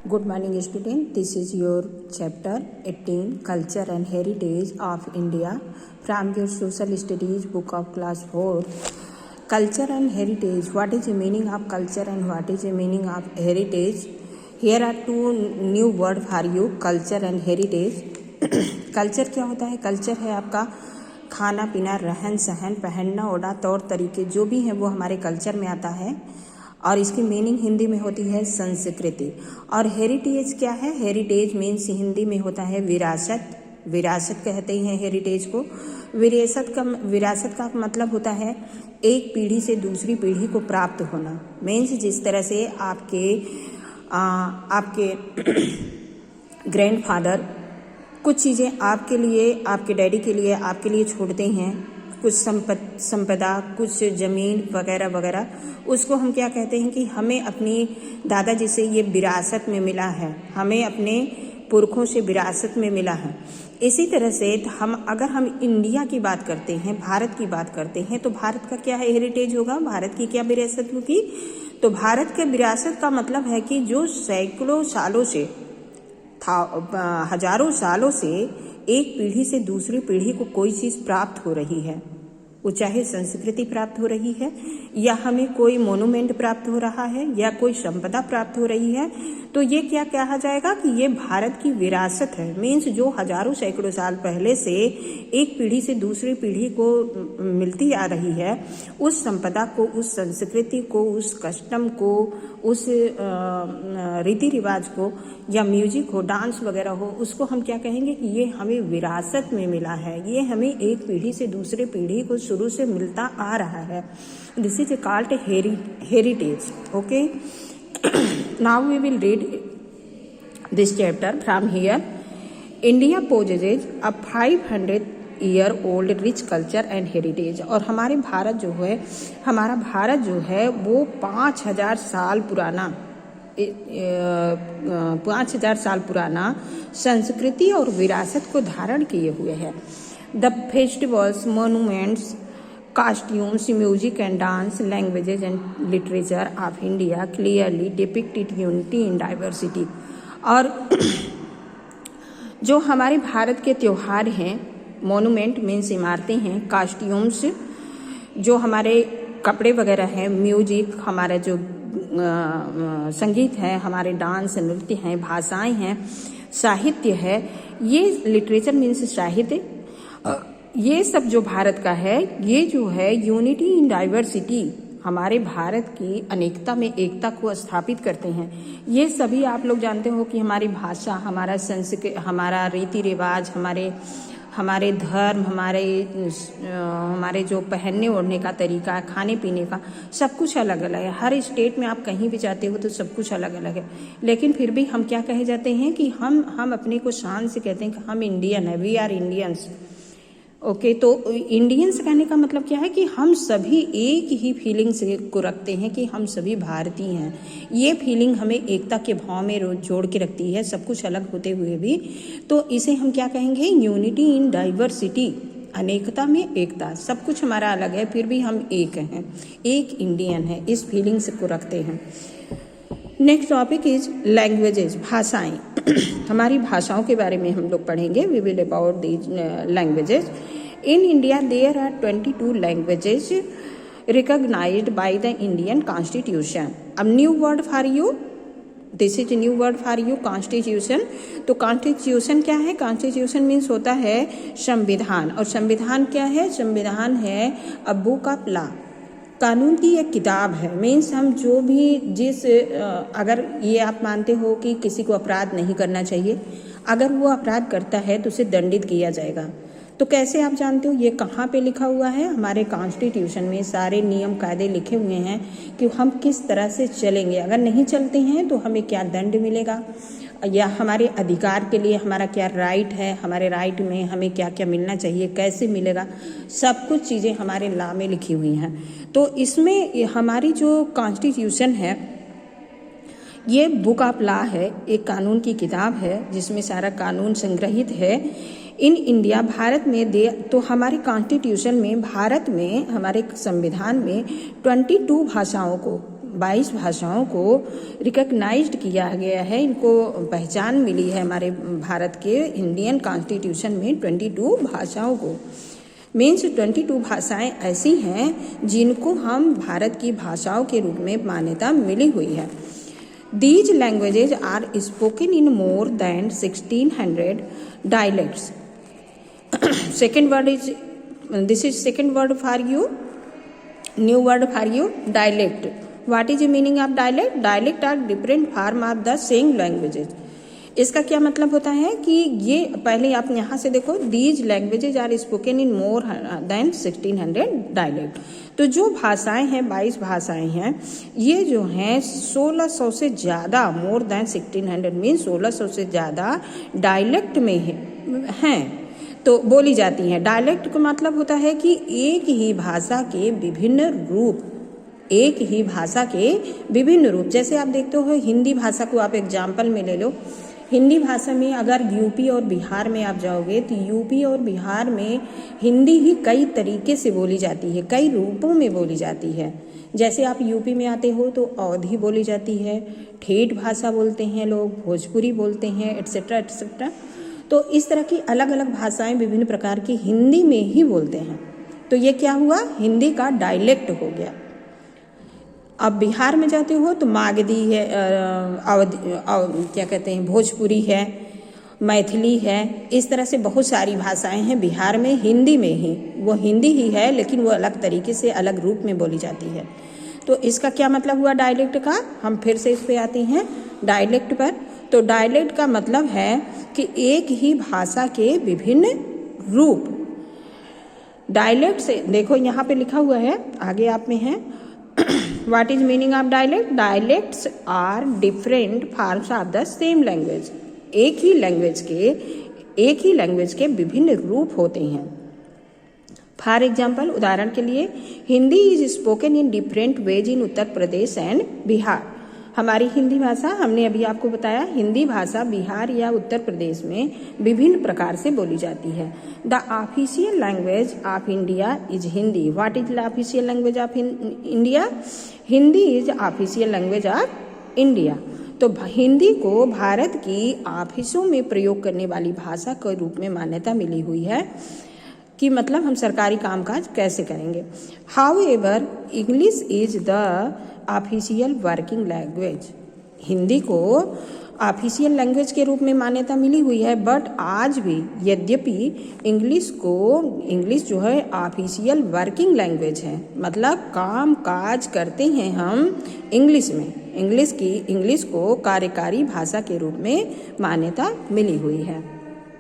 Good morning student, this is your chapter 18 Culture and Heritage of India from your Social Studies book of class 4. Culture and heritage, what is the meaning of culture and what is the meaning of heritage? Here are two new word for you, culture and heritage. Culture क्या होता है? Culture है आपका खाना पीना, रहन सहन, पहनना ओढ़ना, तौर तरीके जो भी हैं वो हमारे कल्चर में आता है और इसकी मीनिंग हिंदी में होती है संस्कृति। और हेरिटेज क्या है? हेरिटेज मीन्स हिंदी में होता है विरासत। विरासत कहते हैं हेरिटेज को। विरासत का मतलब होता है एक पीढ़ी से दूसरी पीढ़ी को प्राप्त होना। मीन्स जिस तरह से आपके ग्रैंडफादर कुछ चीज़ें आपके लिए, आपके डैडी के लिए, आपके लिए छोड़ते हैं, कुछ संपदा, कुछ ज़मीन वगैरह वगैरह, उसको हम क्या कहते हैं कि हमें अपनी दादाजी से ये विरासत में मिला है, हमें अपने पुरखों से विरासत में मिला है। इसी तरह से अगर हम इंडिया की बात करते हैं, भारत की बात करते हैं, तो भारत का क्या है हेरिटेज होगा? भारत की क्या विरासत होगी? तो भारत के विरासत का मतलब है कि जो सैकड़ों सालों से, हजारों सालों से एक पीढ़ी से दूसरी पीढ़ी को कोई चीज़ प्राप्त हो रही है, वो चाहे संस्कृति प्राप्त हो रही है या हमें कोई मोनूमेंट प्राप्त हो रहा है या कोई संपदा प्राप्त हो रही है, तो ये क्या कहा जाएगा कि ये भारत की विरासत है। मीन्स जो हजारों सैकड़ों साल पहले से एक पीढ़ी से दूसरी पीढ़ी को मिलती आ रही है, उस संपदा को, उस संस्कृति को, उस कस्टम को, उस रीति रिवाज को, या म्यूजिक हो, डांस वगैरह हो, उसको हम क्या कहेंगे कि ये हमें विरासत में मिला है, ये हमें एक पीढ़ी से दूसरे पीढ़ी को शुरू से मिलता आ रहा है। This is called heritage. Okay, now we will read this chapter from here. India possesses a 500-year-old rich culture and heritage. और हमारे भारत जो है, हमारा भारत जो है वो 5000 साल पुराना 5000 साल पुराना संस्कृति और विरासत को धारण किए हुए है। The festivals, monuments, costumes, music and dance, languages and literature of India clearly depicted unity in diversity। और जो हमारे भारत के त्योहार हैं, मोनूमेंट मीन्स इमारतें हैं, कास्ट्यूम्स जो हमारे कपड़े वगैरह हैं, म्यूजिक हमारा जो संगीत है, हमारे डांस नृत्य हैं, भाषाएं हैं, साहित्य है, ये लिटरेचर मीन्स साहित्य, ये सब जो भारत का है, ये जो है यूनिटी इन डाइवर्सिटी, हमारे भारत की अनेकता में एकता को स्थापित करते हैं। ये सभी आप लोग जानते हो कि हमारी भाषा, हमारा संस्कृति, हमारा रीति रिवाज, हमारे धर्म, हमारे जो पहनने ओढ़ने का तरीका, खाने पीने का, सब कुछ अलग अलग है। हर स्टेट में आप कहीं भी जाते हो तो सब कुछ अलग अलग है, लेकिन फिर भी हम क्या कहे जाते हैं कि हम अपने को शान से कहते हैं कि हम इंडियन है, वी आर इंडियंस। ओके, तो इंडियंस कहने का मतलब क्या है कि हम सभी एक ही फीलिंग्स को रखते हैं कि हम सभी भारतीय हैं। ये फीलिंग हमें एकता के भाव में जोड़ के रखती है, सब कुछ अलग होते हुए भी। तो इसे हम क्या कहेंगे? यूनिटी इन डाइवर्सिटी, अनेकता में एकता। सब कुछ हमारा अलग है फिर भी हम एक हैं, एक इंडियन है, इस फीलिंग्स को रखते हैं। नेक्स्ट टॉपिक इज लैंग्वेजेस, भाषाएं। हमारी भाषाओं के बारे में हम लोग पढ़ेंगे। We will about these languages. In India there are 22 languages recognized by the Indian constitution. अब new word for you, this is new word for you, constitution. तो कॉन्स्टिट्यूशन क्या है? कॉन्स्टिट्यूशन मीन्स होता है संविधान। और संविधान क्या है? संविधान है अ बुक ऑफ लॉ, कानून की एक किताब है। मीन्स हम जो भी अगर ये आप मानते हो कि किसी को अपराध नहीं करना चाहिए, अगर वो अपराध करता है तो उसे दंडित किया जाएगा। तो कैसे आप जानते हो? ये कहाँ पे लिखा हुआ है? हमारे कॉन्स्टिट्यूशन में सारे नियम कायदे लिखे हुए हैं कि हम किस तरह से चलेंगे, अगर नहीं चलते हैं तो हमें क्या दंड मिलेगा, या हमारे अधिकार के लिए हमारा क्या राइट है, हमारे राइट में हमें क्या क्या मिलना चाहिए, कैसे मिलेगा, सब कुछ चीज़ें हमारे लॉ में लिखी हुई हैं। तो इसमें हमारी जो कॉन्स्टिट्यूशन है, ये बुक ऑफ लॉ है, एक कानून की किताब है जिसमें सारा कानून संग्रहित है। इन इंडिया, भारत में तो हमारे कॉन्स्टिट्यूशन में, भारत में, हमारे संविधान में 22 भाषाओं को 22 भाषाओं को रिकॉग्नाइज्ड किया गया है, इनको पहचान मिली है हमारे भारत के इंडियन कॉन्स्टिट्यूशन में 22 भाषाओं को। मीन्स 22 भाषाएं ऐसी हैं जिनको हम भारत की भाषाओं के रूप में मान्यता मिली हुई है। These languages are spoken in more than 1600 dialects. Second word is, this is second word for you, new word for you, dialect. What is the meaning of dialect? Dialect are different form of the same languages. इसका क्या मतलब होता है कि ये पहले आप यहाँ से देखो, these languages are spoken in more than 1600 dialect. तो जो भाषाएं हैं 22 भाषाएं हैं, ये जो हैं 1600 से ज़्यादा, मोर देन 1600 मीन 1600 से ज़्यादा डायलेक्ट में हैं तो बोली जाती हैं। डायलेक्ट का मतलब होता है कि एक ही भाषा के विभिन्न रूप, एक ही भाषा के विभिन्न रूप। जैसे आप देखते हो हिंदी भाषा को आप एग्जाम्पल में ले लो। हिंदी भाषा में अगर यूपी और बिहार में आप जाओगे तो यूपी और बिहार में हिंदी ही कई तरीके से बोली जाती है, कई रूपों में बोली जाती है। जैसे आप यूपी में आते हो तो अवधी बोली जाती है, ठेठ भाषा बोलते हैं लोग, भोजपुरी बोलते हैं, एट्सेट्रा एट्सेट्रा। तो इस तरह की अलग अलग भाषाएं विभिन्न प्रकार की हिंदी में ही बोलते हैं। तो ये क्या हुआ, हिंदी का डायलेक्ट हो गया। अब बिहार में जाते हो तो मागधी है, क्या कहते हैं, भोजपुरी है, मैथिली है, इस तरह से बहुत सारी भाषाएं हैं बिहार में हिंदी में ही। वो हिंदी ही है लेकिन वो अलग तरीके से अलग रूप में बोली जाती है। तो इसका क्या मतलब हुआ डायलेक्ट का। हम फिर से इस पे आते हैं डायलेक्ट पर। तो डायलेक्ट का मतलब है कि एक ही भाषा के विभिन्न रूप। डायलेक्ट से देखो यहाँ पे लिखा हुआ है, आगे आप में है, What is meaning of dialect? Dialects are different forms of the same language. एक ही लैंग्वेज के विभिन्न रूप होते हैं। फॉर एग्जाम्पल, उदाहरण के लिए, Hindi is spoken in different ways in Uttar Pradesh and Bihar. हमारी हिंदी भाषा, हमने अभी आपको बताया, हिंदी भाषा बिहार या उत्तर प्रदेश में विभिन्न प्रकार से बोली जाती है। The official language of India is Hindi. What is the official language of India? Hindi is official language of India. तो हिंदी को भारत की ऑफिसों में प्रयोग करने वाली भाषा के रूप में मान्यता मिली हुई है कि मतलब हम सरकारी कामकाज कैसे करेंगे। However English is the official working language. Hindi को ऑफिशियल लैंग्वेज के रूप में मान्यता मिली हुई है, बट आज भी यद्यपि इंग्लिश जो है ऑफिशियल वर्किंग लैंग्वेज है, मतलब काम काज करते हैं हम इंग्लिश में। इंग्लिश को कार्यकारी भाषा के रूप में मान्यता मिली हुई है।